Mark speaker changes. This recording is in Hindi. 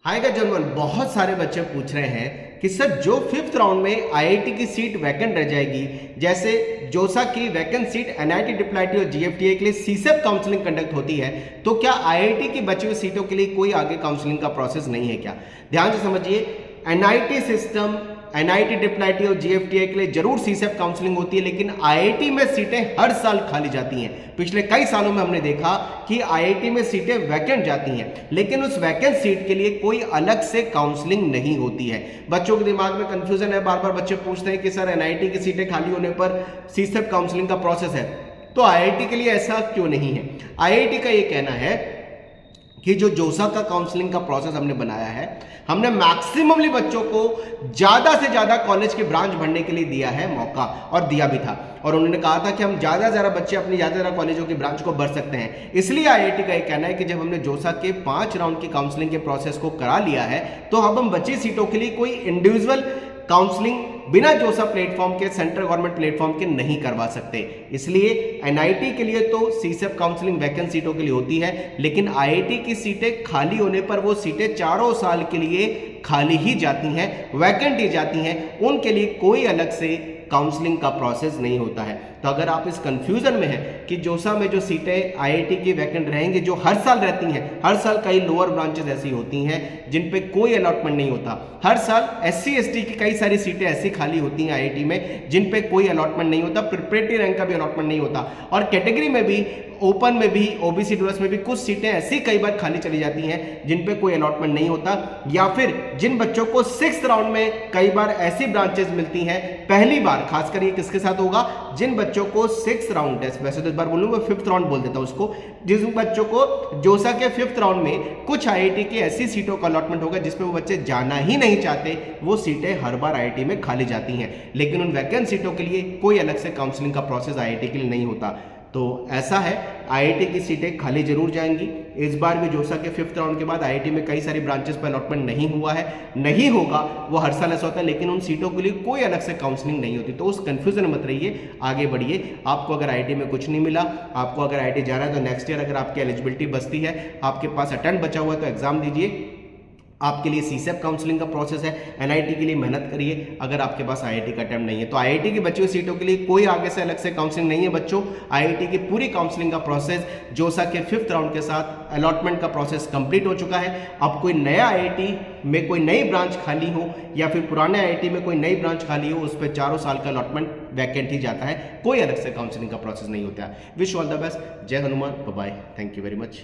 Speaker 1: हाय का जनरल बहुत सारे बच्चे पूछ रहे हैं कि सर जो फिफ्थ राउंड में आईआईटी की सीट वैकेंट रह जाएगी, जैसे जोसा की vacant seat NIT triple IT और जीएफटीए के लिए सीसेप काउंसलिंग कंडक्ट होती है, तो क्या आईआईटी की बची हुई सीटों के लिए कोई आगे काउंसलिंग का प्रोसेस नहीं है क्या? ध्यान से समझिए, NIT system, NIT triple IT और जीएफटीए के लिए जरूर सीसेप काउंसलिंग होती है, लेकिन आईआईटी में सीटें हर साल खाली जाती हैं। पिछले कई सालों में हमने देखा कि आईआईटी में सीटें वैकेंट जाती हैं, लेकिन उस वैकेंट सीट के लिए कोई अलग से काउंसलिंग नहीं होती है। बच्चों के दिमाग में कंफ्यूजन है, बार बार बच्चे पूछते हैं कि सर एनआईटी की सीटें खाली होने पर सीसेप काउंसलिंग का प्रोसेस है, तो आईआईटी के लिए ऐसा क्यों नहीं है? आईआईटी का ये कहना है कि जो जोसा का काउंसलिंग का प्रोसेस हमने बनाया है, हमने मैक्सिममली बच्चों को ज्यादा से ज्यादा कॉलेज की ब्रांच भरने के लिए दिया है मौका, और दिया भी था, और उन्होंने कहा था कि हम ज्यादा से ज्यादा बच्चे अपनी ज्यादा से ज्यादा कॉलेजों की ब्रांच को भर सकते हैं। इसलिए आईआईटी का ये कहना है कि जब हमने जोसा के 5 राउंड की काउंसलिंग के प्रोसेस को करा लिया है, तो अब हम बची सीटों के लिए कोई इंडिविजुअल काउंसलिंग बिना जोसा प्लेटफॉर्म के, सेंट्रल गवर्नमेंट प्लेटफॉर्म के नहीं करवा सकते। इसलिए एनआईटी के लिए तो सीसेप काउंसलिंग वैकेंट सीटों के लिए होती है, लेकिन आईआईटी की सीटें खाली होने पर वो सीटें चारों साल के लिए खाली ही जाती हैं, वैकेंट ही जाती हैं, उनके लिए कोई अलग से काउंसलिंग का प्रोसेस नहीं होता है। तो अगर आप इस कंफ्यूजन में हैं कि जोसा में जो सीटें आईआईटी की वैकेंट रहेंगी, जो हर साल रहती हैं, हर साल कई लोअर ब्रांचेस ऐसी होती हैं जिन पे कोई अलॉटमेंट नहीं होता, हर साल एससी एसटी की कई सारी सीटें ऐसी खाली होती हैं आईआईटी में जिन पे कोई अलॉटमेंट नहीं होता, प्रिपरेटरी रैंक का भी अलॉटमेंट नहीं होता, और कैटेगरी में भी, ओपन में भी, ओबीसी डीओएस में भी कुछ सीटें ऐसी कई बार खाली चली जाती हैं जिन पे कोई अलॉटमेंट नहीं होता, या फिर जिन बच्चों को 6th राउंड में कई बार ऐसी ब्रांचेस मिलती हैं पहली बार, खासकर ये किसके साथ होगा, जिन बच्चों को 6th राउंड, वैसे तो इस बार बोलूंगा 5th राउंड बोल देता हूं उसको, जिन बच्चों को जोसा के 5th राउंड में कुछ आईआईटी की ऐसी सीटों का अलॉटमेंट होगा जिसपे वो बच्चे जाना ही नहीं चाहते, वो सीटें हर बार आईआईटी में खाली जाती हैं, लेकिन उन वैकेंट सीटों के लिए कोई अलग से काउंसलिंग का प्रोसेस आईआईटी के लिए नहीं होता। तो ऐसा है, आईआईटी की सीटें खाली जरूर जाएंगी। इस बार भी जोसा के 5th राउंड के बाद आईआईटी में कई सारी ब्रांचेस पर अलॉटमेंट नहीं हुआ है, नहीं होगा, वो हर साल ऐसा होता है, लेकिन उन सीटों के लिए कोई अलग से काउंसलिंग नहीं होती। तो उस कंफ्यूजन मत रहिए, आगे बढ़िए। आपको अगर आईआईटी में कुछ नहीं मिला, आपको अगर आईआईटी जाना है, तो नेक्स्ट ईयर अगर आपकी एलिजिबिलिटी बचती है, आपके पास अटेम्प्ट बचा हुआ है, तो एग्जाम दीजिए। आपके लिए सीसेप काउंसलिंग का प्रोसेस है, एनआईटी के लिए मेहनत करिए। अगर आपके पास आईआईटी का अटेम्प्ट नहीं है, तो आईआईटी की बची हुई सीटों के लिए कोई आगे से अलग से काउंसलिंग नहीं है बच्चों। आईआईटी की पूरी काउंसलिंग का प्रोसेस जोसा के 5th राउंड के साथ अलॉटमेंट का प्रोसेस कंप्लीट हो चुका है। अब कोई नया आईआईटी में कोई नई ब्रांच खाली हो, या फिर पुराने आईआईटी में कोई नई ब्रांच खाली हो, उस पर चारों साल का अलॉटमेंट वैकेंट ही जाता है, कोई अलग से काउंसलिंग का प्रोसेस नहीं होता है। Wish all the best. जय Hanuman, bye, thank you very much.